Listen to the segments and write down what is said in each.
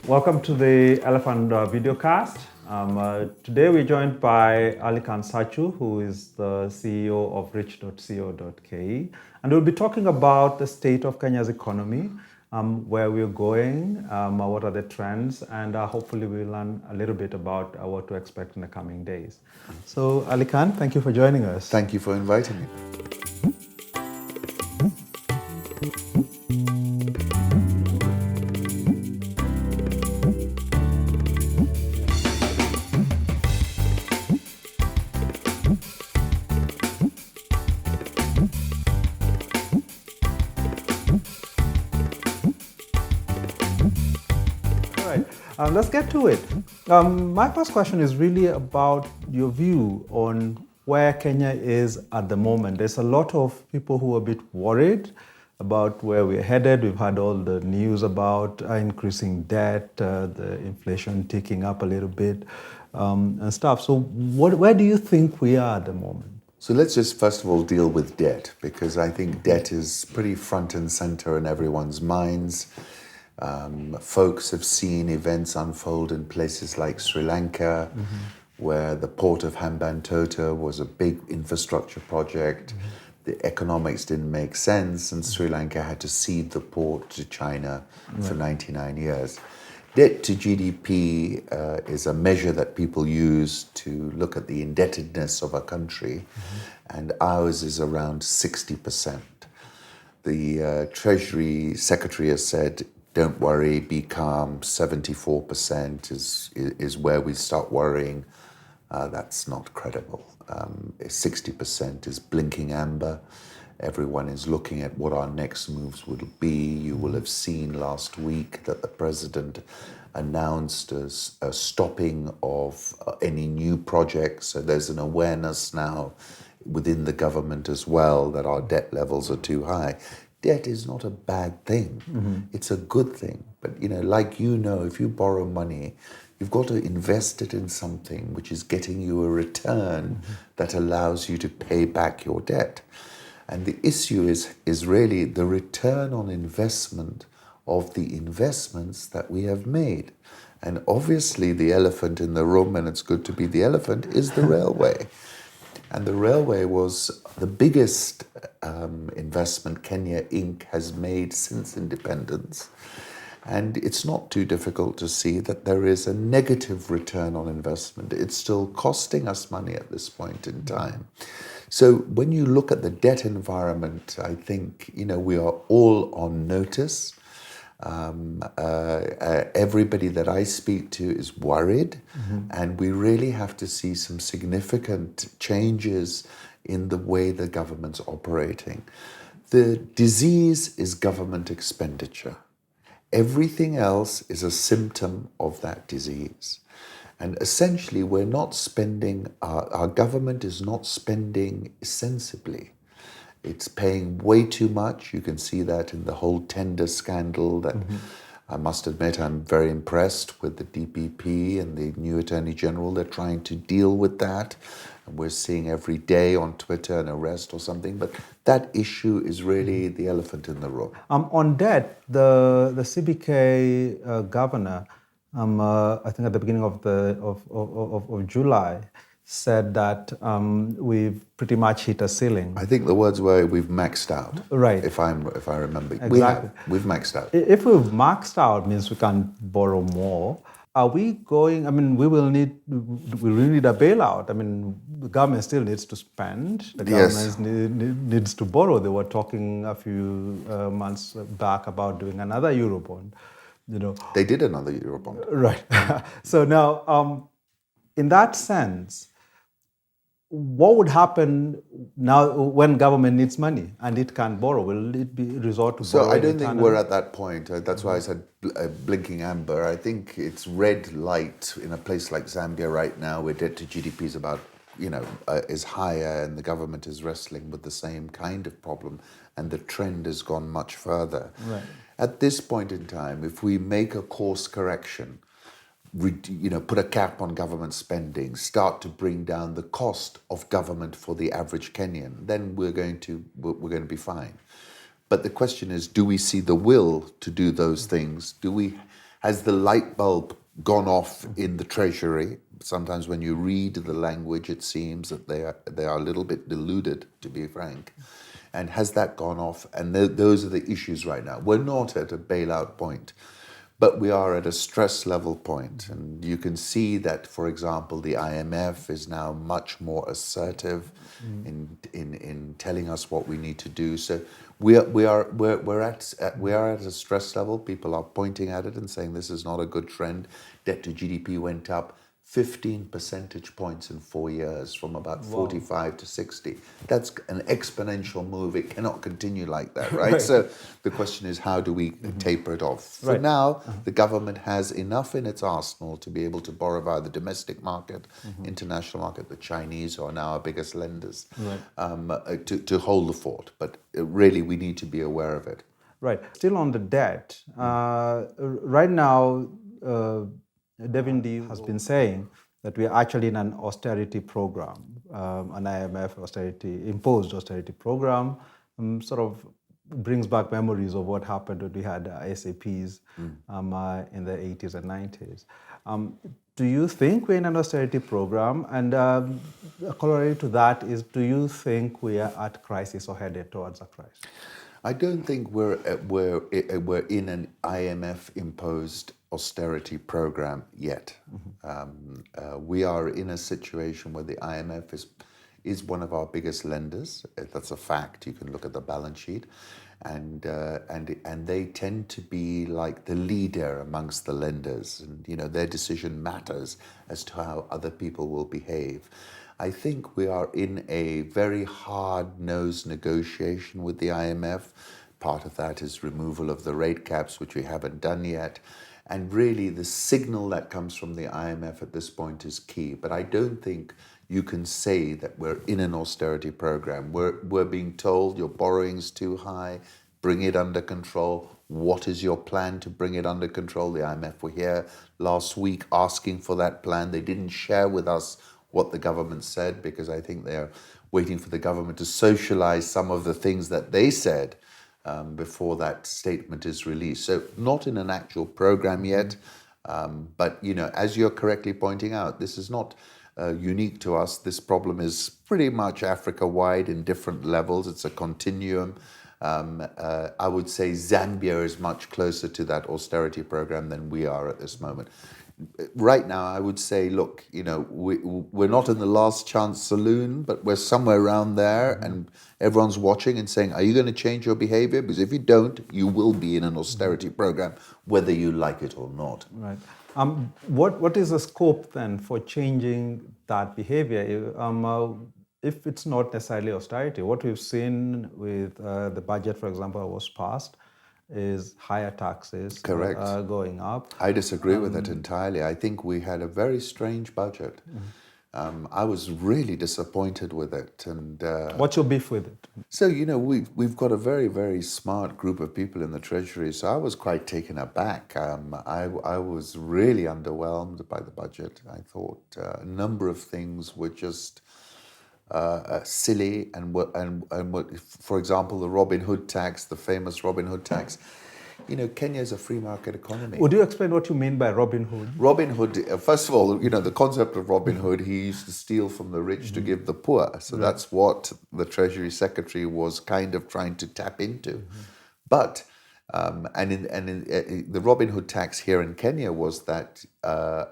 Welcome to the Elephant videocast. Today we're joined by Aly-Khan Satchu, who is the CEO of rich.co.ke, and we'll be talking about the state of Kenya's economy, where we're going, what are the trends, and hopefully we'll learn a little bit about what to expect in the coming days. So, Aly-Khan, thank you for joining us. Thank you for inviting me. Let's get to it. My first question is really about your view on where Kenya is at the moment. There's a lot of people who are a bit worried about where we're headed. We've had all the news about increasing debt, the inflation ticking up a little bit, and stuff. So where do you think we are at the moment? So let's just first of all deal with debt, because I think debt is pretty front and center in everyone's minds. Folks have seen events unfold in places like Sri Lanka, where the port of Hambantota was a big infrastructure project. The economics didn't make sense, and Sri Lanka had to cede the port to China for 99 years. Debt to GDP is a measure that people use to look at the indebtedness of a country, and ours is around 60%. The Treasury Secretary has said, don't worry, be calm, 74% is where we start worrying. That's not credible. 60% is blinking amber. Everyone is looking at what our next moves will be. You will have seen last week that the president announced a stopping of any new projects. So there's an awareness now within the government as well that our debt levels are too high. Debt is not a bad thing. It's a good thing. But, if you borrow money, you've got to invest it in something which is getting you a return that allows you to pay back your debt. And the issue is really the return on investment of the investments that we have made. And obviously the elephant in the room, and it's good to be the elephant, is the railway. And the railway was the biggest investment Kenya Inc. has made since independence. And it's not too difficult to see that there is a negative return on investment. It's still costing us money at this point in time. So when you look at the debt environment, I think, we are all on notice. Everybody that I speak to is worried, and we really have to see some significant changes in the way the government's operating. The disease is government expenditure. Everything else is a symptom of that disease. And essentially, we're not spending, our government is not spending sensibly. It's paying way too much. You can see that in the whole tender scandal that I must admit I'm very impressed with the DPP and the new Attorney General. They're trying to deal with that. And we're seeing every day on Twitter an arrest or something. But that issue is really the elephant in the room. On debt, the CBK governor, I think at the beginning of July, said that we've pretty much hit a ceiling. I think the words were we've maxed out. Right. If I remember. Exactly. We've maxed out. If we've maxed out, means we can borrow more. Are we going, we really need a bailout. The government still needs to spend. The government needs to borrow. They were talking a few months back about doing another Eurobond. They did another Eurobond. Right. So now, in that sense, what would happen now when government needs money and it can't borrow? Will it be resort to borrow? So I don't think we're at that point. That's why I said blinking amber. I think it's red light in a place like Zambia right now, where debt to GDP is about, is higher, and the government is wrestling with the same kind of problem, and the trend has gone much further. Right. At this point in time, if we make a course correction, put a cap on government spending, start to bring down the cost of government for the average Kenyan, then we're going to be fine. But the question is, do we see the will to do those things? Do we Has the light bulb gone off in the Treasury? Sometimes when you read the language, it seems that they are a little bit deluded, to be frank. And has that gone off? And those are the issues right now. We're not at a bailout point, but we are at a stress level point. And you can see that, for example, the IMF is now much more assertive in telling us what we need to do. So we're at a stress level. People are pointing at it and saying this is not a good trend. Debt to GDP went up 15 percentage points in 4 years, from about 45 to 60. That's an exponential move. It cannot continue like that, right? So the question is, how do we taper it off? For now, the government has enough in its arsenal to be able to borrow via the domestic market, international market, the Chinese, who are now our biggest lenders, to hold the fort. But really, we need to be aware of it. Right. Still on the debt, right now, Devin D has been saying that we are actually in an austerity program, an IMF imposed austerity program, sort of brings back memories of what happened when we had SAPs in the 80s and 90s. Do you think we're in an austerity program? And corollary to that is, do you think we are at crisis or headed towards a crisis? I don't think we're in an IMF-imposed austerity program yet. We are in a situation where the IMF is one of our biggest lenders. That's a fact. You can look at the balance sheet, and they tend to be like the leader amongst the lenders, and their decision matters as to how other people will behave. I think we are in a very hard-nosed negotiation with the IMF. Part of that is removal of the rate caps, which we haven't done yet. And really, the signal that comes from the IMF at this point is key. But I don't think you can say that we're in an austerity program. We're being told your borrowing's too high, bring it under control. What is your plan to bring it under control? The IMF were here last week asking for that plan. They didn't share with us what the government said, because I think they're waiting for the government to socialize some of the things that they said before that statement is released. So not in an actual program yet, but as you're correctly pointing out, this is not unique to us. This problem is pretty much Africa-wide in different levels. It's a continuum. I would say Zambia is much closer to that austerity program than we are at this moment. Right now, I would say, look, we're not in the last chance saloon, but we're somewhere around there, and everyone's watching and saying, are you going to change your behavior? Because if you don't, you will be in an austerity program, whether you like it or not. Right. What is the scope then for changing that behavior? If it's not necessarily austerity, what we've seen with the budget, for example, was passed, is higher taxes. Correct. Going up. I disagree with it entirely. I think we had a very strange budget. I was really disappointed with it. And what's your beef with it? So, we've got a very, very smart group of people in the Treasury, so I was quite taken aback. I was really underwhelmed by the budget. I thought a number of things were just silly, and for example, the Robin Hood tax, the famous Robin Hood tax. Kenya is a free market economy. Would you explain what you mean by Robin Hood? Robin Hood, first of all, the concept of Robin Hood, he used to steal from the rich to give the poor. So that's what the Treasury Secretary was kind of trying to tap into. But the Robin Hood tax here in Kenya was that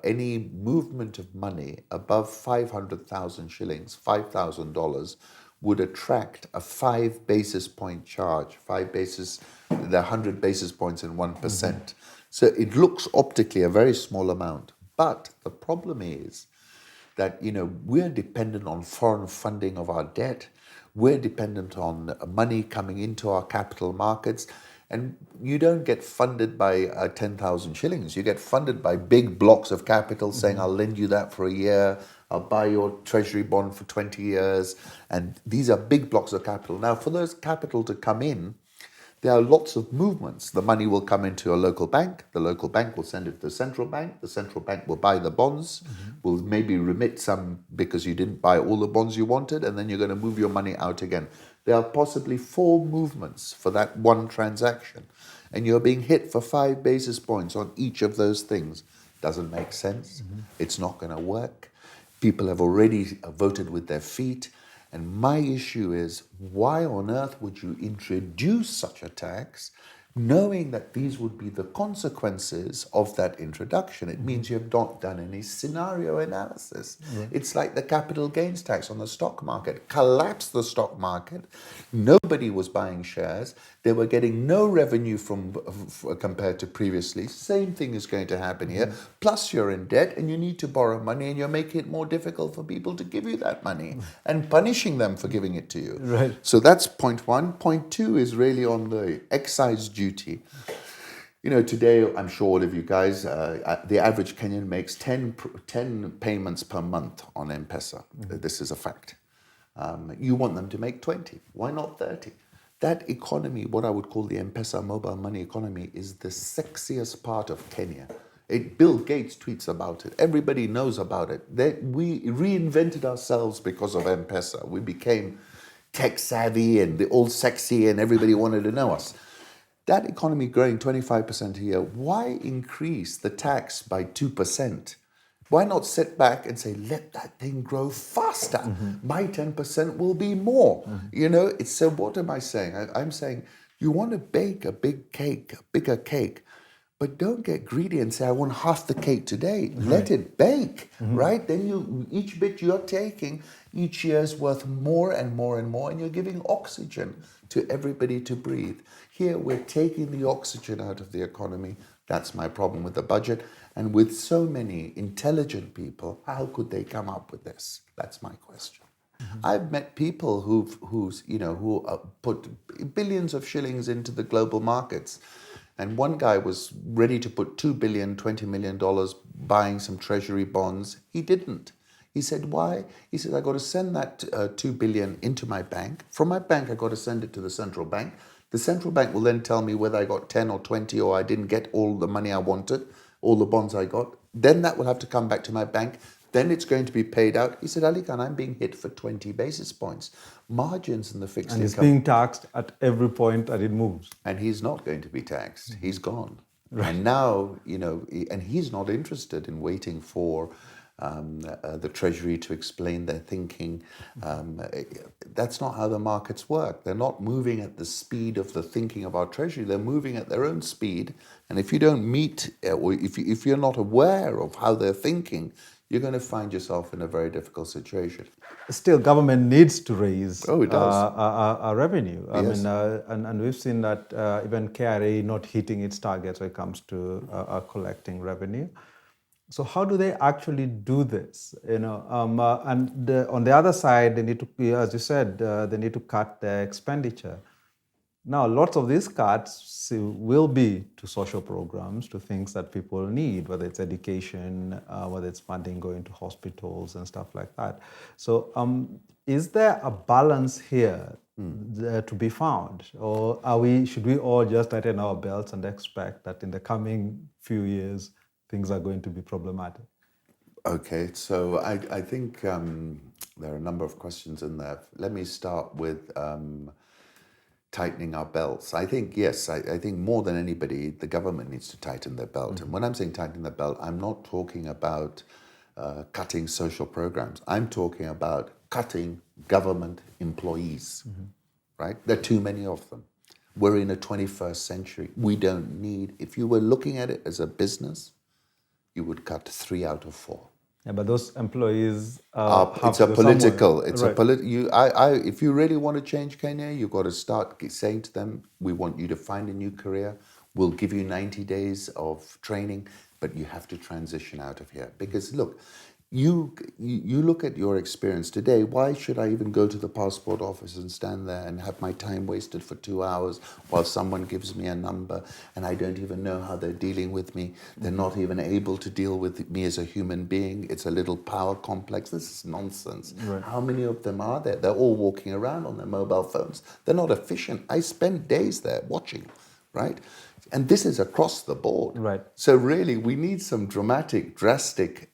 any movement of money above 500,000 shillings, $5,000, would attract a 5 basis point charge. The 100 basis points in 1%. So it looks optically a very small amount. But the problem is that, we're dependent on foreign funding of our debt. We're dependent on money coming into our capital markets. And you don't get funded by 10,000 shillings. You get funded by big blocks of capital saying, I'll lend you that for a year. I'll buy your treasury bond for 20 years. And these are big blocks of capital. Now, for those capital to come in, there are lots of movements. The money will come into a local bank. The local bank will send it to the central bank. The central bank will buy the bonds, will maybe remit some because you didn't buy all the bonds you wanted, and then you're going to move your money out again. There are possibly 4 movements for that one transaction. and you're being hit for 5 basis points on each of those things. Doesn't make sense. It's not going to work. People have already voted with their feet. And my issue is, why on earth would you introduce such a tax knowing that these would be the consequences of that introduction? It means you have not done any scenario analysis. Right. It's like the capital gains tax on the stock market. Collapsed the stock market. Nobody was buying shares. They were getting no revenue compared to previously. Same thing is going to happen here. Plus you're in debt and you need to borrow money and you're making it more difficult for people to give you that money and punishing them for giving it to you. Right. So that's point one. Point two is really on the excise duty. You know, today, I'm sure all of you guys, the average Kenyan makes 10 payments per month on M-Pesa. This is a fact. You want them to make 20. Why not 30? That economy, what I would call the M-Pesa mobile money economy, is the sexiest part of Kenya. Bill Gates tweets about it. Everybody knows about it. We reinvented ourselves because of M-Pesa. We became tech savvy and all sexy and everybody wanted to know us. That economy growing 25% a year, why increase the tax by 2%? Why not sit back and say, let that thing grow faster? My 10% will be more. You know, so what am I saying? I'm saying you want to bake a big cake, a bigger cake, but don't get greedy and say, I want half the cake today. Right. Let it bake, right? Then each bit you're taking each year is worth more and more and more, and you're giving oxygen to everybody to breathe. Here, we're taking the oxygen out of the economy. That's my problem with the budget. And with so many intelligent people, how could they come up with this? That's my question. I've met people who put billions of shillings into the global markets. And one guy was ready to put $2 billion, $20 million buying some treasury bonds. He didn't. He said, why? He said, I got to send that $2 billion into my bank. From my bank, I got to send it to the central bank. The central bank will then tell me whether I got 10 or 20 or I didn't get all the money I wanted, all the bonds I got. Then that will have to come back to my bank. Then it's going to be paid out. He said, Aly-Khan, I'm being hit for 20 basis points. Margins in the fixed income. And it's being taxed at every point that it moves. And he's not going to be taxed. He's gone. Right. And now, and he's not interested in waiting for the Treasury to explain their thinking. That's not how the markets work. They're not moving at the speed of the thinking of our Treasury. They're moving at their own speed. And if you don't meet, or if you're not aware of how they're thinking, you're going to find yourself in a very difficult situation. Still, government needs to raise our revenue. Yes. And we've seen that even KRA not hitting its targets when it comes to collecting revenue. So how do they actually do this? And on the other side, they need to, as you said, they need to cut their expenditure. Now, lots of these cuts will be to social programs, to things that people need, whether it's education, whether it's funding going to hospitals and stuff like that. So is there a balance here to be found? Or should we all just tighten our belts and expect that in the coming few years, things are going to be problematic? Okay, so I think there are a number of questions in there. Let me start with tightening our belts. I think, yes, I think more than anybody, the government needs to tighten their belt. And when I'm saying tighten their belt, I'm not talking about cutting social programs. I'm talking about cutting government employees, right? There are too many of them. We're in a 21st century. We don't need, if you were looking at it as a business, you would cut 3 out of 4. Yeah, but those employees it's a political. Somewhere. It's right. If you really want to change Kenya, you've got to start saying to them, "We want you to find a new career. We'll give you 90 days of training, but you have to transition out of here." Because look, you look at your experience today. Why should I even go to the passport office and stand there and have my time wasted for 2 hours while someone gives me a number and I don't even know how they're dealing with me? They're not even able to deal with me as a human being. It's a little power complex. This is nonsense. Right. How many of them are there? They're all walking around on their mobile phones. They're not efficient. I spend days there watching, right? And this is across the board. Right. So really, we need some drastic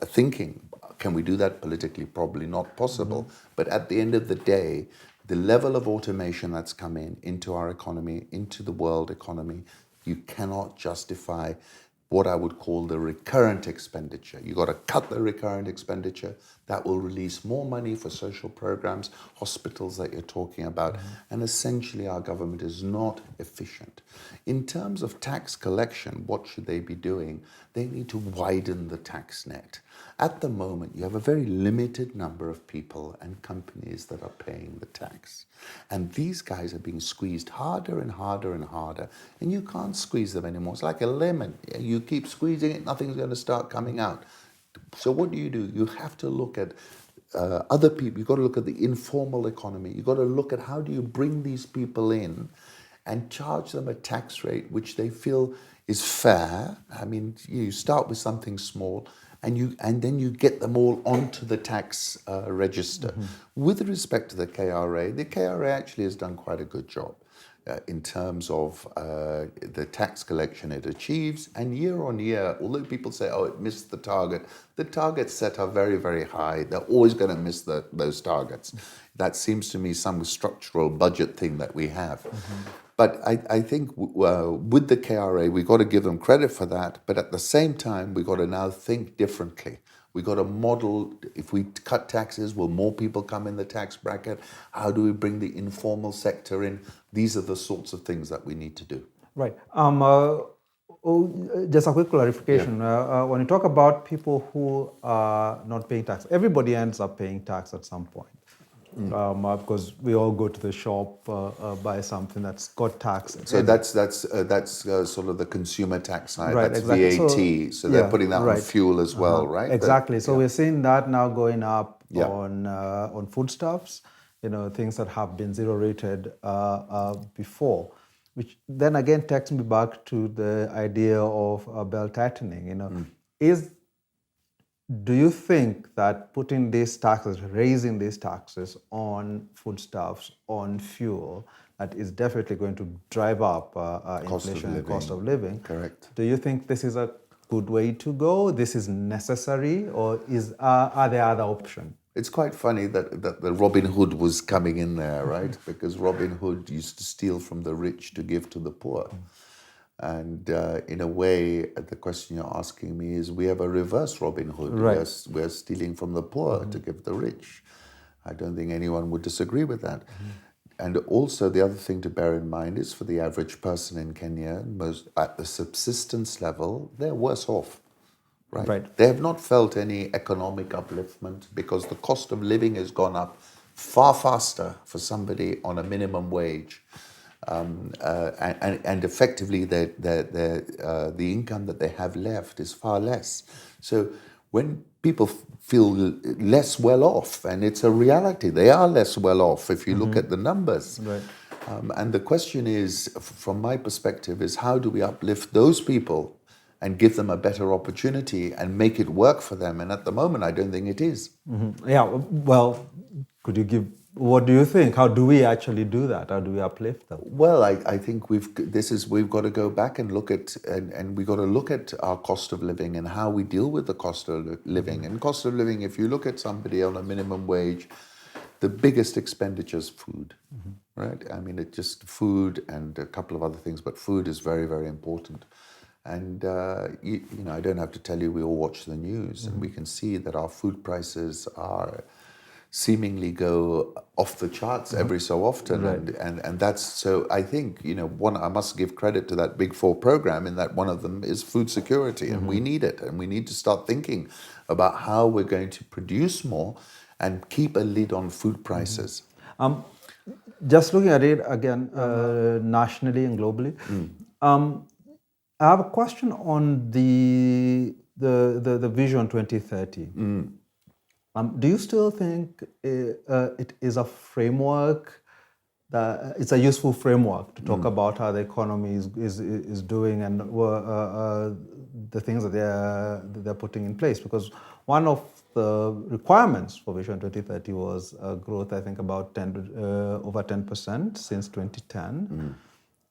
thinking. Can we do that politically? Probably not possible. But at the end of the day, the level of automation that's come into our economy, into the world economy, you cannot justify what I would call the recurrent expenditure. You got to cut the recurrent expenditure. That will release more money for social programs, hospitals that you're talking about, and essentially our government is not efficient. In terms of tax collection, what should they be doing? They need to widen the tax net. At the moment, you have a very limited number of people and companies that are paying the tax. And these guys are being squeezed harder and harder and harder. And you can't squeeze them anymore. It's like a lemon. You keep squeezing it, nothing's going to start coming out. So what do? You have to look at other people. You've got to look at the informal economy. You've got to look at how do you bring these people in and charge them a tax rate which they feel is fair. I mean, you start with something small and then you get them all onto the tax register. With respect to the KRA actually has done quite a good job in terms of the tax collection it achieves. And year on year, although people say, oh, it missed the targets set are very, very high. They're always going to miss those targets. That seems to me some structural budget thing that we have. But I think with the KRA, we've got to give them credit for that. But at the same time, we've got to now think differently. We've got to model, if we cut taxes, will more people come in the tax bracket? How do we bring the informal sector in? These are the sorts of things that we need to do. Right. Just a quick clarification. Yeah. When you talk about people who are not paying tax, everybody ends up paying tax at some point. Because we all go to the shop, buy something that's got tax. So that's sort of the consumer tax side. Right, that's exactly. VAT. So they're putting that on fuel as well, right? Exactly. So we're seeing that now going up on foodstuffs. Things that have been zero rated before, which then again takes me back to the idea of belt tightening. Do you think that putting these taxes, raising these taxes on foodstuffs, on fuel, that is definitely going to drive up inflation and cost of living? Correct. Do you think this is a good way to go? This is necessary, or are there other options? It's quite funny that the Robin Hood was coming in there, right? Because Robin Hood used to steal from the rich to give to the poor. And in a way, the question you're asking me is, we have a reverse Robin Hood. Right. We're stealing from the poor to give the rich. I don't think anyone would disagree with that. And also, the other thing to bear in mind is for the average person in Kenya, at the subsistence level, they're worse off. Right. They have not felt any economic upliftment because the cost of living has gone up far faster for somebody on a minimum wage. And effectively, the income that they have left is far less. So when people feel less well off, and it's a reality, they are less well off if you look at the numbers. Right. And the question is, from my perspective, is how do we uplift those people and give them a better opportunity and make it work for them? And at the moment, I don't think it is. Yeah, well, could you give, what do you think? How do we actually do that? How do we uplift them? Well, I think we've got to go back and look at, and we've got to look at our cost of living and how we deal with the cost of living. And cost of living, if you look at somebody on a minimum wage, the biggest expenditure is food, right? I mean, it's just food and a couple of other things, but food is very, very important. And, I don't have to tell you, we all watch the news and we can see that our food prices are seemingly go off the charts every so often. Right. And that's, so I think, I must give credit to that Big Four program in that one of them is food security, and we need it. And we need to start thinking about how we're going to produce more and keep a lid on food prices. Just looking at it again, nationally and globally, I have a question on the Vision 2030. Do you still think it is a framework, that it's a useful framework to talk about how the economy is doing and the things that they're putting in place? Because one of the requirements for Vision 2030 was growth, I think, about over 10% since 2010.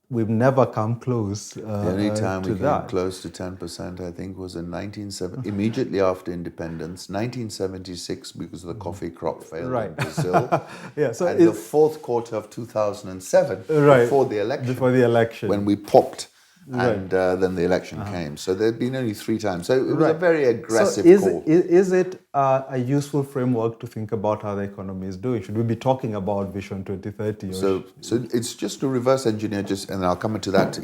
we've never come close The only time to we came that. close to 10%, I think, was in 1970, immediately after independence, 1976, because the coffee crop failed Right. in Brazil, Yeah. So and the fourth quarter of 2007, right before the election, before the election. when we popped, Right. and then the election came. So there'd been only 3 times. So it was a Right. very So aggressive call. is it a useful framework to think about how the economy is doing? Should we be talking about Vision 2030? Or So it's just to reverse engineer, and I'll come into that.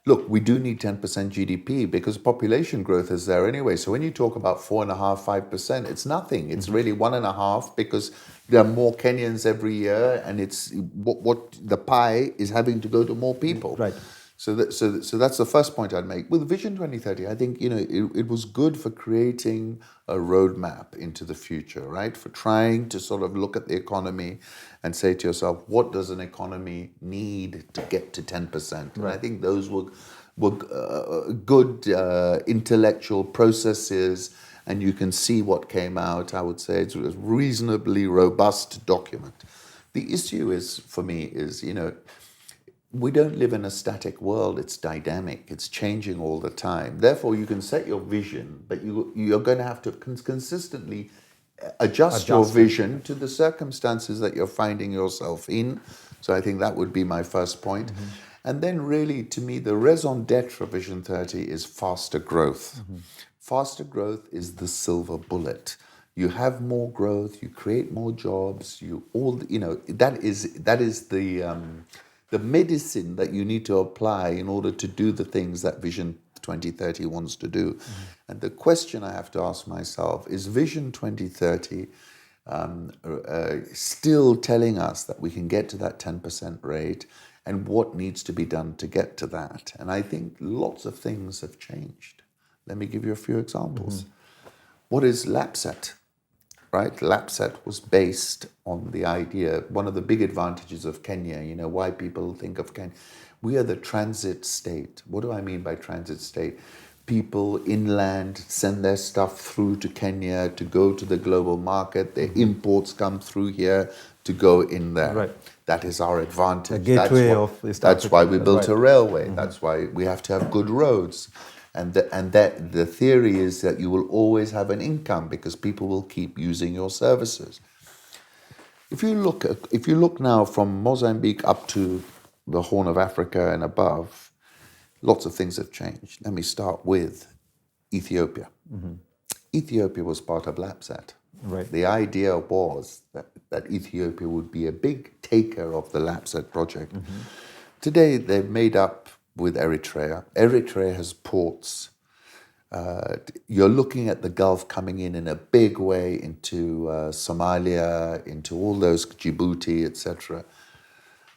Look, we do need 10% GDP because population growth is there anyway. So when you talk about 4.5%, 5%, it's nothing. It's really 1.5 because there are more Kenyans every year, and it's what the pie is having to go to more people. Right. So that's the first point I'd make. With Vision 2030, I think it was good for creating a roadmap into the future, right? For trying to sort of look at the economy and say to yourself, what does an economy need to get to 10%? And I think those were good intellectual processes, and you can see what came out. I would say it's a reasonably robust document. The issue is, for me, is, we don't live in a static world. It's dynamic. It's changing all the time. Therefore, you can set your vision, but you're going to have to consistently adjust your vision to the circumstances that you're finding yourself in. So I think that would be my first point. And then really, to me, the raison d'etre for Vision 30 is faster growth. Faster growth is the silver bullet. You have more growth, you create more jobs, that is the medicine that you need to apply in order to do the things that Vision 2030 wants to do. And the question I have to ask myself is Vision 2030 still telling us that we can get to that 10% rate, and what needs to be done to get to that? And I think lots of things have changed. Let me give you a few examples. What is LAPSET? Right? LAPSET was based on the idea, one of the big advantages of Kenya, why people think of Kenya. We are the transit state. What do I mean by transit state? People inland send their stuff through to Kenya to go to the global market. Their imports come through here to go in there. Right. That is our advantage. A gateway of East That's Africa. why we built a railway. That's why we have to have good roads. And the theory is that you will always have an income because people will keep using your services. If you look now from Mozambique up to the Horn of Africa and above, lots of things have changed. Let me start with Ethiopia. Ethiopia was part of LAPSET. Right. The idea was that Ethiopia would be a big taker of the LAPSET project. Today, they've made up with Eritrea. Eritrea has ports. You're looking at the Gulf coming in a big way into Somalia, into all those Djibouti, etc.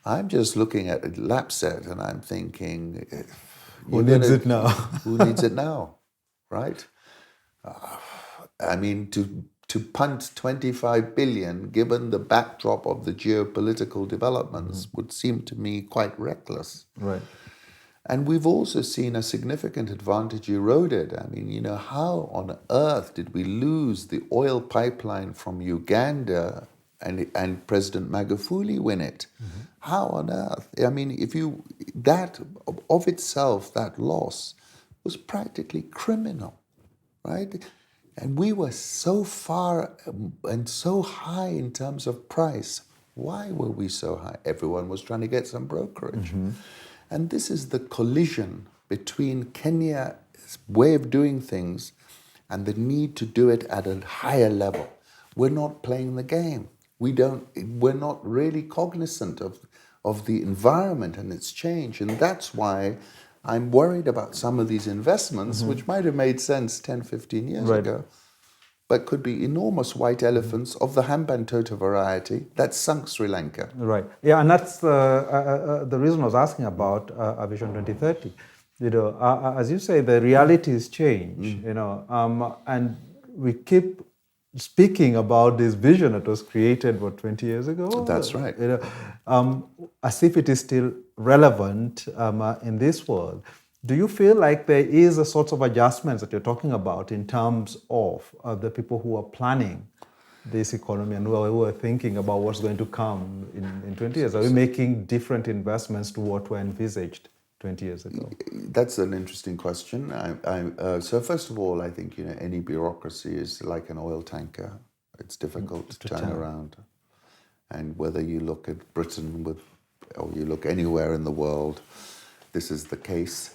I'm just looking at LAPSET and I'm thinking, who needs it now? Who needs it now, right? I mean, to punt 25 billion, given the backdrop of the geopolitical developments, would seem to me quite reckless. Right. And we've also seen a significant advantage eroded. I mean, how on earth did we lose the oil pipeline from Uganda and President Magufuli win it? How on earth? I mean, that of itself, that loss was practically criminal, right? And we were so far and so high in terms of price. Why were we so high? Everyone was trying to get some brokerage. And this is the collision between Kenya's way of doing things and the need to do it at a higher level. We're not playing the game. We're not really cognizant of the environment and its change. And that's why I'm worried about some of these investments, which might have made sense 10, 15 years ago, but could be enormous white elephants of the Hambantota variety that sunk Sri Lanka. Right. Yeah, and that's the reason I was asking about Vision 2030. As you say, the realities change. And we keep speaking about this vision that was created 20 years ago. That's right. As if it is still relevant in this world. Do you feel like there is a sort of adjustments that you're talking about in terms of the people who are planning this economy and we were thinking about what's going to come in 20 years? Are we making different investments to what were envisaged 20 years ago? That's an interesting question. So first of all, I think any bureaucracy is like an oil tanker. It's difficult to turn around. And whether you look at Britain or you look anywhere in the world, this is the case.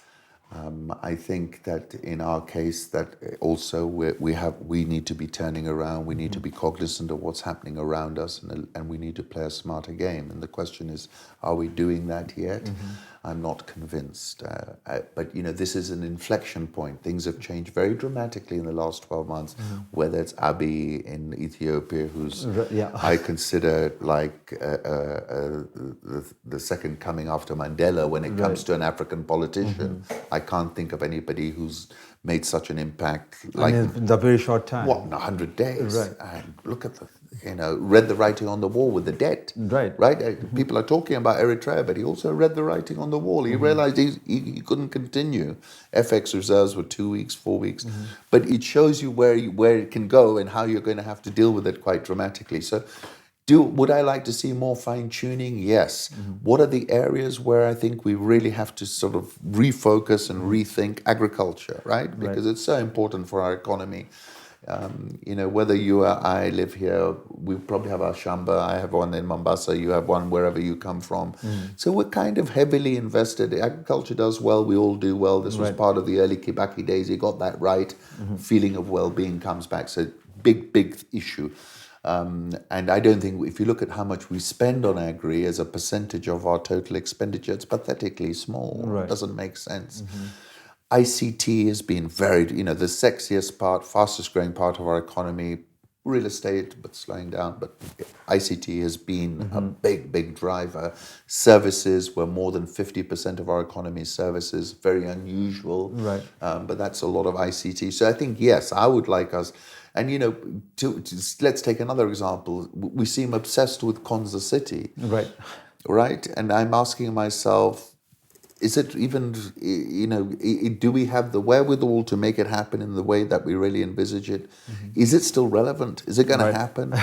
I think that in our case that also we need to be turning around. We need to be cognizant of what's happening around us, and we need to play a smarter game. And the question is, are we doing that yet? I'm not convinced. But this is an inflection point. Things have changed very dramatically in the last 12 months. Whether it's Abiy in Ethiopia, who's I consider like the second coming after Mandela when it comes to an African politician. I can't think of anybody who's made such an impact like in a very short time. What, in 100 days? Right. And look at read the writing on the wall with the debt. Right. People are talking about Eritrea, but he also read the writing on the wall. He realized he couldn't continue. FX reserves were 2 weeks, 4 weeks. But it shows you where it can go and how you're going to have to deal with it quite dramatically. So would I like to see more fine-tuning? Yes. What are the areas where I think we really have to sort of refocus and rethink? Agriculture, right? Because it's so important for our economy. Whether you or I live here, we probably have our shamba. I have one in Mombasa. You have one wherever you come from. So we're kind of heavily invested. Agriculture does well. We all do well. This was part of the early Kibaki days. He got that right. Feeling of well-being comes back. So big issue. And I don't think, if you look at how much we spend on agri as a percentage of our total expenditure, it's pathetically small. It doesn't make sense. ICT has been very, the sexiest part, fastest growing part of our economy, real estate, but slowing down. But ICT has been a big driver. Services were more than 50% of our economy services, very unusual. But that's a lot of ICT. So I think, yes, I would like us. And, let's take another example. We seem obsessed with Konza City. Right? And I'm asking myself, is it even, do we have the wherewithal to make it happen in the way that we really envisage it? Is it still relevant? Is it going to happen?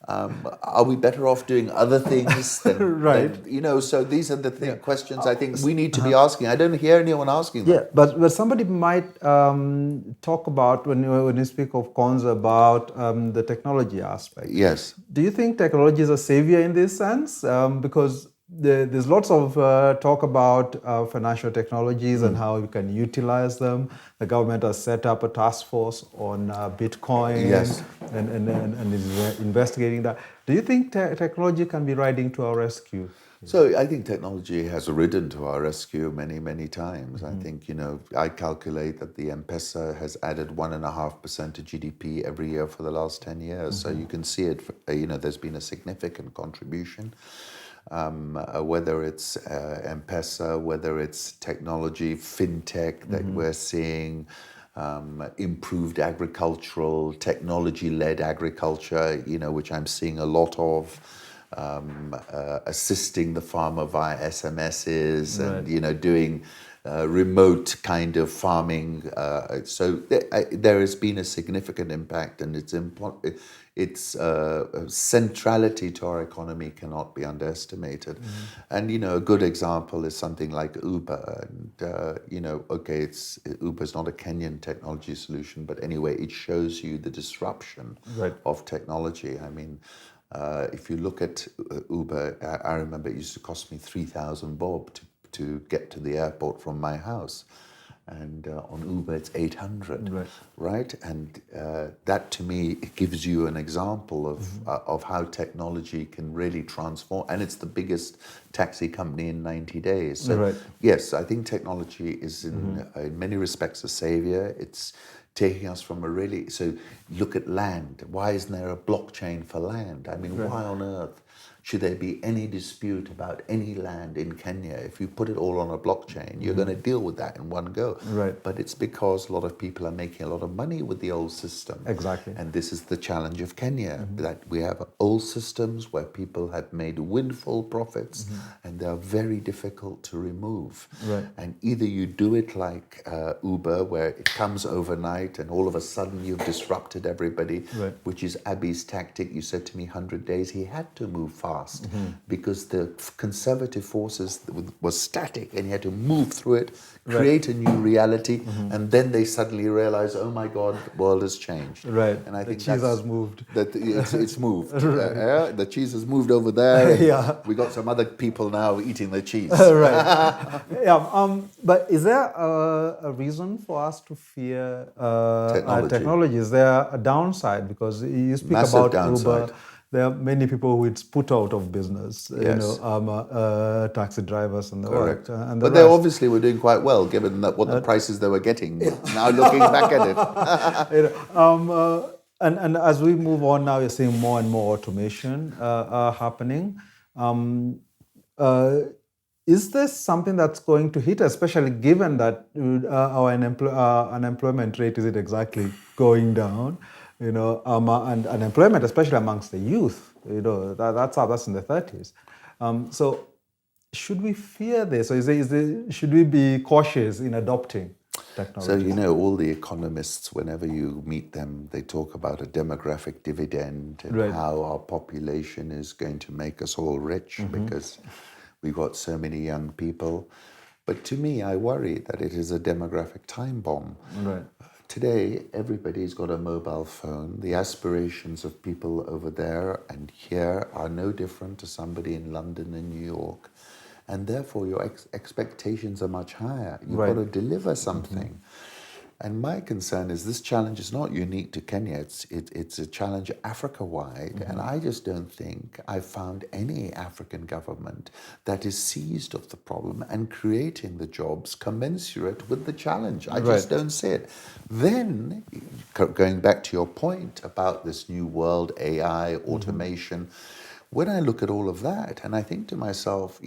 Are we better off doing other things? So these are the questions I think we need to be asking. I don't hear anyone asking them. But somebody might talk about, when you speak of Konza, about the technology aspect. Yes. Do you think technology is a savior in this sense? Because there's lots of talk about financial technologies and how you can utilize them. The government has set up a task force on Bitcoin and is investigating that. Do you think technology can be riding to our rescue? So I think technology has ridden to our rescue many times. I think, I calculate that the M-Pesa has added 1.5% to GDP every year for the last 10 years. So you can see it, there's been a significant contribution. Whether it's M-Pesa, whether it's technology, fintech that we're seeing, improved agricultural, technology-led agriculture, which I'm seeing a lot of, assisting the farmer via SMSs and, doing remote kind of farming. So there has been a significant impact, and its centrality to our economy cannot be underestimated. And, a good example is something like Uber. And, Uber is not a Kenyan technology solution, but anyway, it shows you the disruption of technology. I mean, if you look at Uber, I remember it used to cost me 3,000 bob to get to the airport from my house. And on Uber, it's 800, right? And that, to me, it gives you an example of how technology can really transform. And it's the biggest taxi company in 90 days. So, yes, I think technology is, in many respects, a savior. It's taking us from so look at land. Why isn't there a blockchain for land? I mean, why on earth should there be any dispute about any land in Kenya, if you put it all on a blockchain, you're going to deal with that in one go. Right. But it's because a lot of people are making a lot of money with the old system. Exactly. And this is the challenge of Kenya, that we have old systems where people have made windfall profits, and they are very difficult to remove. Right. And either you do it like Uber, where it comes overnight and all of a sudden you've disrupted everybody, Right. which is Abiy's tactic. You said to me 100 days, he had to move fast because the conservative forces were static, and he had to move through it, create a new reality, and then they suddenly realize, oh my God, the world has changed. Right. And I think the cheese has moved. That it's moved. The cheese has moved over there. Yeah. We got some other people now eating the cheese. Right. Yeah. But is there a reason for us to fear technology? Is there a downside? Because you speak Massive about downside. Uber. There are many people who it's put out of business. Yes. Taxi drivers and the Correct. like. And But they obviously were doing quite well, given that what the prices they were getting. Now looking back at it. And as we move on now, you're seeing more and more automation happening. Is this something that's going to hit, especially given that our unemployment rate isn't exactly going down, and unemployment, especially amongst the youth, that's in the 30s. So should we fear this, or should we be cautious in adopting technology? So, all the economists, whenever you meet them, they talk about a demographic dividend and how our population is going to make us all rich because we've got so many young people. But to me, I worry that it is a demographic time bomb. Right. Today, everybody's got a mobile phone. The aspirations of people over there and here are no different to somebody in London and New York. And therefore, your expectations are much higher. You've got to deliver something. And my concern is this challenge is not unique to Kenya. It's a challenge Africa-wide. And I just don't think I've found any African government that is seized of the problem and creating the jobs commensurate with the challenge. I just don't see it. Then, going back to your point about this new world, AI, automation, when I look at all of that, and I think to myself,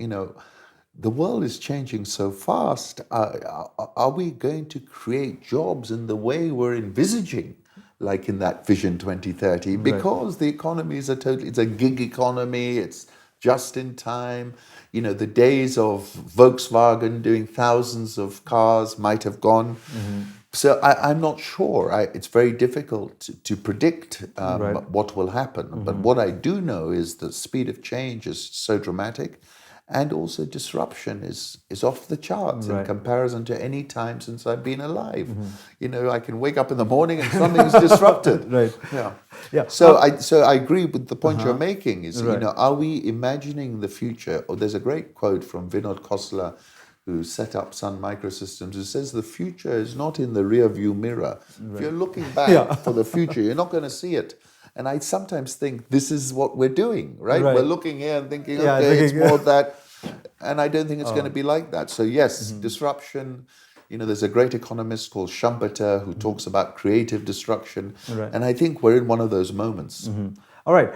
the world is changing so fast. Are we going to create jobs in the way we're envisaging, like in that Vision 2030? Because the economy is it's a gig economy. It's just in time. The days of Volkswagen doing thousands of cars might have gone. So I'm not sure. It's very difficult to predict what will happen. But what I do know is the speed of change is so dramatic. And also disruption is off the charts in comparison to any time since I've been alive. I can wake up in the morning and something's disrupted. Yeah. So I agree with the point you're making. Is are we imagining the future? Or there's a great quote from Vinod Khosla, who set up Sun Microsystems, who says the future is not in the rear view mirror. If you're looking back for the future, you're not going to see it. And I sometimes think this is what we're doing, right? We're looking here and thinking, it's more of that. And I don't think it's going to be like that. So yes, disruption. There's a great economist called Schumpeter who talks about creative destruction. And I think we're in one of those moments. All right.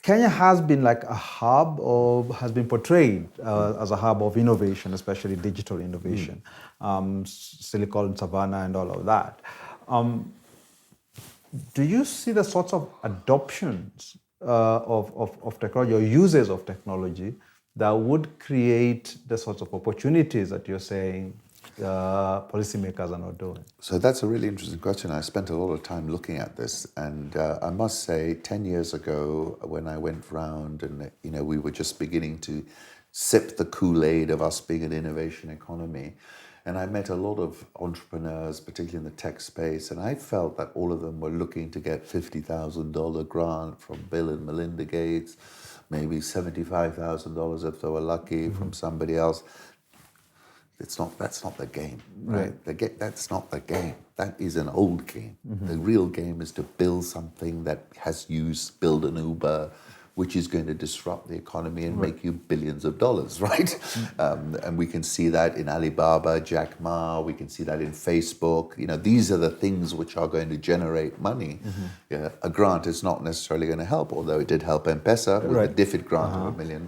Kenya has been like a hub, or has been portrayed as a hub of innovation, especially digital innovation, Silicon Savannah and all of that. Do you see the sorts of adoptions of technology or uses of technology that would create the sorts of opportunities that you're saying policymakers are not doing? So that's a really interesting question. I spent a lot of time looking at this, and I must say 10 years ago when I went round and we were just beginning to sip the Kool-Aid of us being an innovation economy, and I met a lot of entrepreneurs, particularly in the tech space, and I felt that all of them were looking to get $50,000 grant from Bill and Melinda Gates, maybe $75,000 if they were lucky from somebody else. That's not the game, right? That's not the game. That is an old game. The real game is to build something that has use, build an Uber, which is going to disrupt the economy and make you billions of dollars, right? And we can see that in Alibaba, Jack Ma, we can see that in Facebook. These are the things which are going to generate money. Yeah, a grant is not necessarily going to help, although it did help M-Pesa with the DFID grant of $1 million.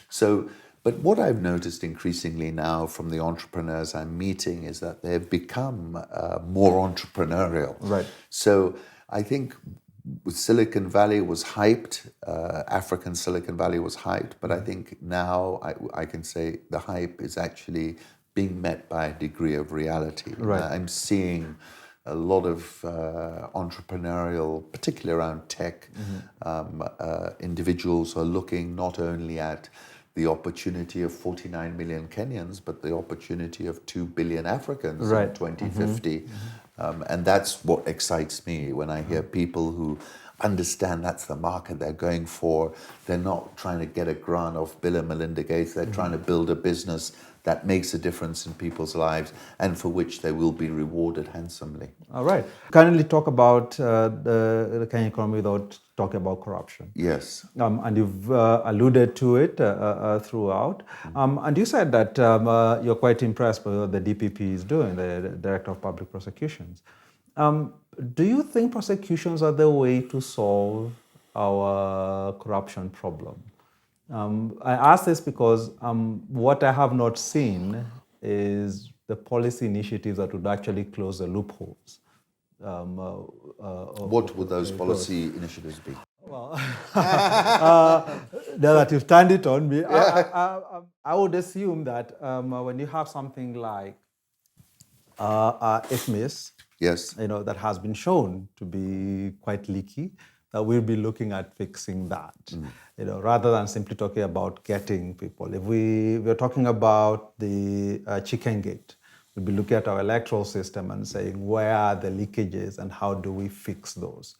So, but what I've noticed increasingly now from the entrepreneurs I'm meeting is that they've become more entrepreneurial. Right. So I think Silicon Valley was hyped, African Silicon Valley was hyped, but I think now I can say the hype is actually being met by a degree of reality. Right. I'm seeing a lot of entrepreneurial, particularly around tech, individuals who are looking not only at the opportunity of 49 million Kenyans, but the opportunity of 2 billion Africans in 2050. And that's what excites me when I hear people who understand that's the market they're going for. They're not trying to get a grant off Bill and Melinda Gates. They're trying to build a business that makes a difference in people's lives and for which they will be rewarded handsomely. All right. Kindly talk about the Kenyan economy without talking about corruption. Yes. And you've alluded to it throughout. And you said that you're quite impressed by what the DPP is doing, the Director of Public Prosecutions. Do you think prosecutions are the way to solve our corruption problem? I ask this because what I have not seen is the policy initiatives that would actually close the loopholes. What would those policy initiatives be? Well, now that you've turned it on me, I would assume that when you have something like IFMIS, Yes. that has been shown to be quite leaky, that we'll be looking at fixing that, rather than simply talking about getting people. If we're talking about the chicken gate, we'll be looking at our electoral system and saying, where are the leakages and how do we fix those?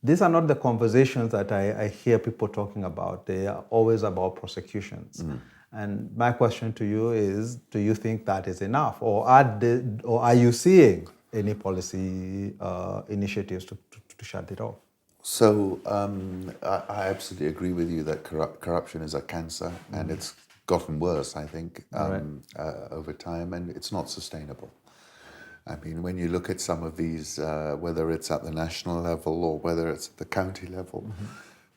These are not the conversations that I hear people talking about. They are always about prosecutions. And my question to you is, do you think that is enough? Or are you seeing any policy initiatives to shut it off? So I absolutely agree with you that corruption is a cancer, and it's gotten worse, I think, over time, and it's not sustainable. I mean, when you look at some of these, whether it's at the national level or whether it's at the county level,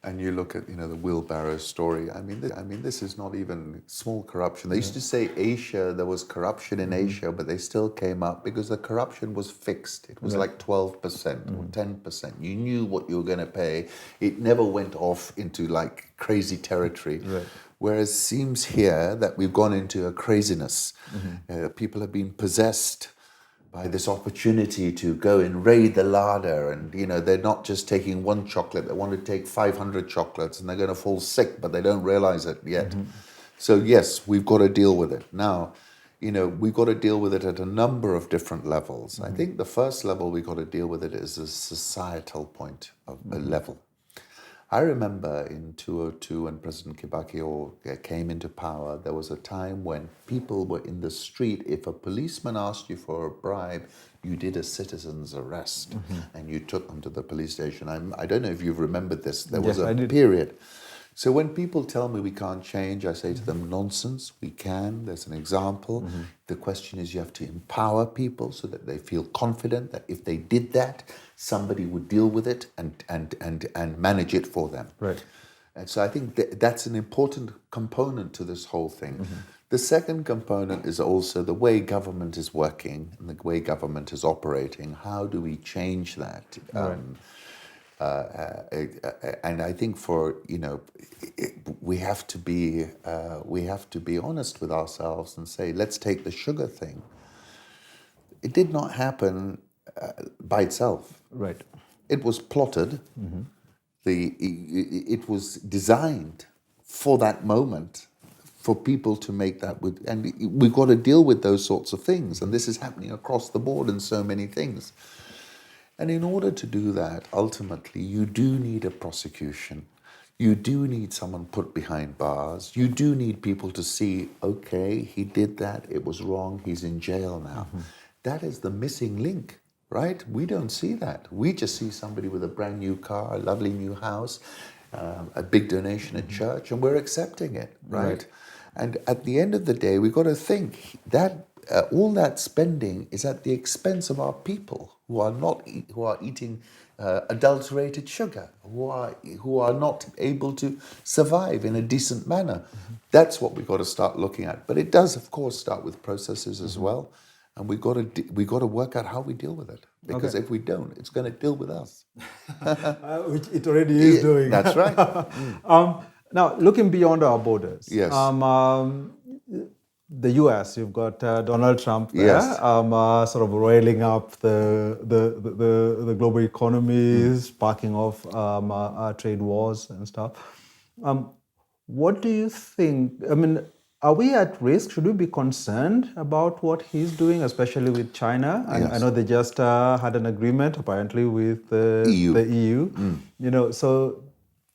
and you look at the wheelbarrow story. I mean, this is not even small corruption. They used to say Asia, there was corruption in Asia, but they still came up because the corruption was fixed. It was like 12% or 10%. You knew what you were going to pay. It never went off into like crazy territory. Whereas it seems here that we've gone into a craziness. People have been possessed by this opportunity to go and raid the larder, and they're not just taking one chocolate, they want to take 500 chocolates, and they're going to fall sick, but they don't realize it yet. So yes, we've got to deal with it. Now, we've got to deal with it at a number of different levels. I think the first level we've got to deal with it is a societal point of a level. I remember in 2002 when President Kibaki came into power, there was a time when people were in the street. If a policeman asked you for a bribe, you did a citizen's arrest and you took them to the police station. I don't know if you've remembered this. There was a period. So when people tell me we can't change, I say to them, nonsense, we can. There's an example. The question is you have to empower people so that they feel confident that if they did that, somebody would deal with it and manage it for them. Right. And so I think that's an important component to this whole thing. The second component is also the way government is working and the way government is operating. How do we change that? And I think we have to be honest with ourselves and say, let's take the sugar thing. It did not happen by itself. Right. It was plotted. It was designed for that moment, for people to make that. And we've got to deal with those sorts of things. And this is happening across the board in so many things. And in order to do that, ultimately, you do need a prosecution. You do need someone put behind bars. You do need people to see, okay, he did that, it was wrong, he's in jail now. That is the missing link, right? We don't see that. We just see somebody with a brand new car, a lovely new house, a big donation in church, and we're accepting it, right? Right. And at the end of the day, we've got to think that all that spending is at the expense of our people who are not who are eating adulterated sugar, who are not able to survive in a decent manner. That's what we've got to start looking at. But it does, of course, start with processes as well, and we got to work out how we deal with it. Because if we don't, it's going to deal with us. Which it already is doing. That's right. Now, looking beyond our borders, Yes. The U.S., you've got Donald Trump there, Yes. sort of roiling up the global economy, sparking off trade wars and stuff. What do you think? I mean, are we at risk? Should we be concerned about what he's doing, especially with China? And I Yes. know they just had an agreement, apparently, with EU. the EU. So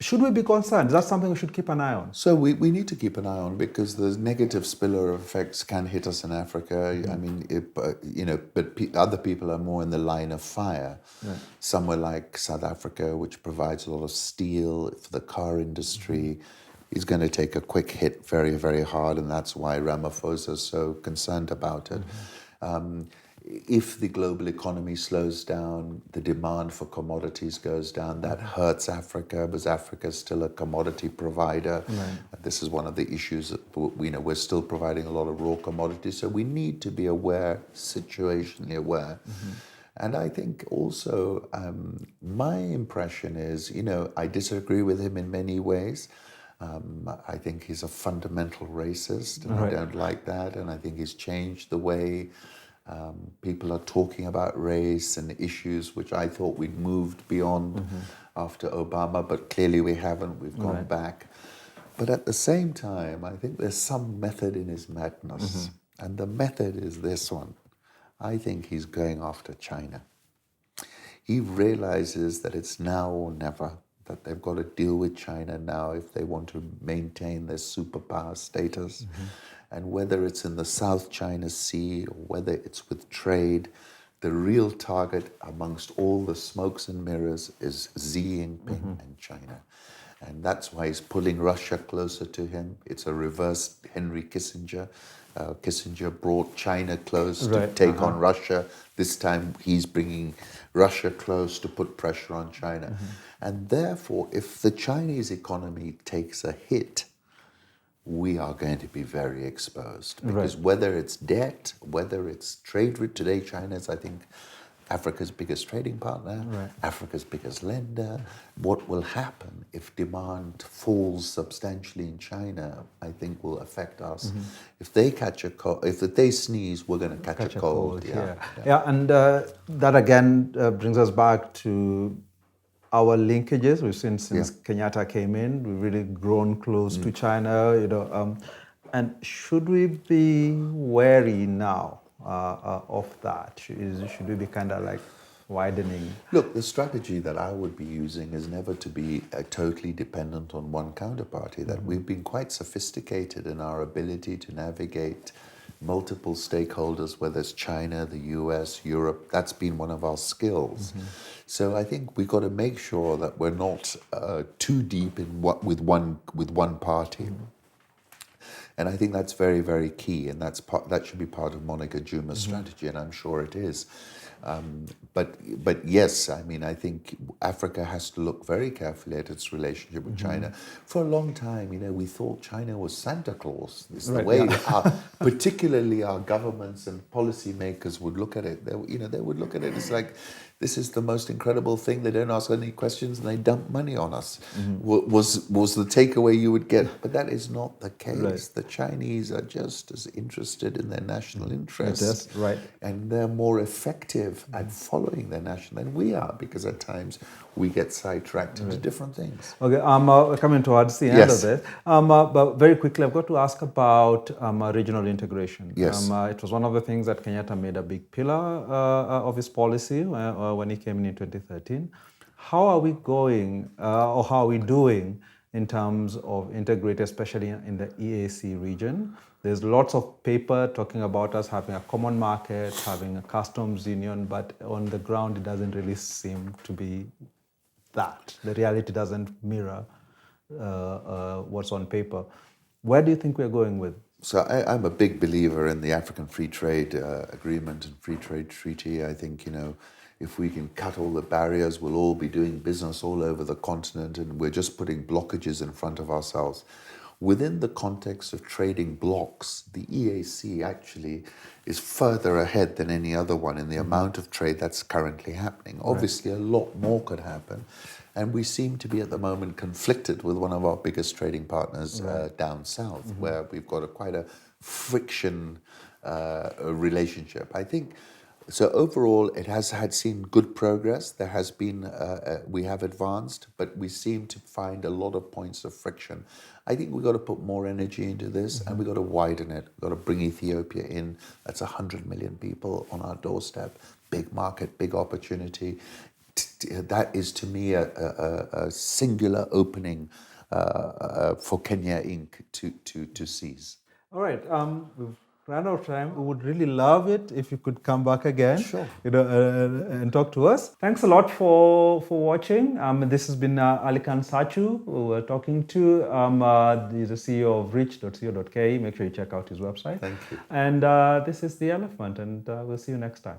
should we be concerned? Is that something we should keep an eye on? So we need to keep an eye on, because the negative spillover effects can hit us in Africa. I mean, but other people are more in the line of fire. Right. Somewhere like South Africa, which provides a lot of steel for the car industry, is going to take a quick hit very, very hard, and that's why Ramaphosa is so concerned about it. If the global economy slows down, the demand for commodities goes down. That hurts Africa, because Africa is still a commodity provider. Right. This is one of the issues that we're still providing a lot of raw commodities. So we need to be aware, situationally aware. And I think also my impression is, I disagree with him in many ways. I think he's a fundamental racist, and I don't like that. And I think he's changed the way people are talking about race and issues, which I thought we'd moved beyond after Obama, but clearly we haven't. We've gone back. But at the same time, I think there's some method in his madness. And the method is this one. I think he's going after China. He realizes that it's now or never, that they've got to deal with China now if they want to maintain their superpower status. And whether it's in the South China Sea or whether it's with trade, the real target amongst all the smokes and mirrors is Xi Jinping and China. And that's why he's pulling Russia closer to him. It's a reverse Henry Kissinger. Kissinger brought China close to take on Russia. This time he's bringing Russia close to put pressure on China. And therefore, if the Chinese economy takes a hit, we are going to be very exposed. Because whether it's debt, whether it's trade with today, China is, I think, Africa's biggest trading partner, Africa's biggest lender. What will happen if demand falls substantially in China, I think will affect us. If they catch a cold, if they sneeze, we're going to catch a cold. Yeah, and that again brings us back to our linkages. We've seen since Kenyatta came in, we've really grown close to China, and should we be wary now of that? Should we be kind of like widening? Look, the strategy that I would be using is never to be totally dependent on one counterparty, that we've been quite sophisticated in our ability to navigate multiple stakeholders, whether it's China, the US, Europe. That's been one of our skills. So I think we've got to make sure that we're not too deep in with one party. And I think that's very, very key, and that should be part of Monica Juma's strategy, and I'm sure it is. But yes, I mean, I think Africa has to look very carefully at its relationship with China. For a long time, we thought China was Santa Claus. It's the way, particularly our governments and policymakers would look at it. They would look at it as like, this is the most incredible thing. They don't ask any questions and they dump money on us. Was the takeaway you would get? But that is not the case. The Chinese are just as interested in their national interests, and they're more effective at following their national than we are, because at times we get sidetracked into different things. Okay, we're coming towards the end of this. But very quickly, I've got to ask about regional integration. Yes. It was one of the things that Kenyatta made a big pillar of his policy when he came in 2013. How are we going, or how are we doing in terms of integrate, especially in the EAC region? There's lots of paper talking about us having a common market, having a customs union, but on the ground, it doesn't really seem to be that. The reality doesn't mirror what's on paper. Where do you think we're going with? So I'm a big believer in the African Free Trade Agreement and Free Trade Treaty. I think, if we can cut all the barriers, we'll all be doing business all over the continent, and we're just putting blockages in front of ourselves. Within the context of trading blocks, the EAC actually is further ahead than any other one in the amount of trade that's currently happening. Obviously, a lot more could happen. And we seem to be at the moment conflicted with one of our biggest trading partners down south, where we've got quite a friction relationship. I think, so overall, it has seen good progress. There has been, we have advanced, but we seem to find a lot of points of friction. I think we've got to put more energy into this, and we've got to widen it. We've got to bring Ethiopia in. That's 100 million people on our doorstep. Big market, big opportunity. That is, to me, a singular opening for Kenya Inc. to seize. All right, we've run out of time. We would really love it if you could come back again, Sure. And talk to us. Thanks a lot for watching. This has been Aly-Khan Satchu, who we're talking to. He's the CEO of rich.co.ke. Make sure you check out his website. Thank you. And this is The Elephant, and we'll see you next time.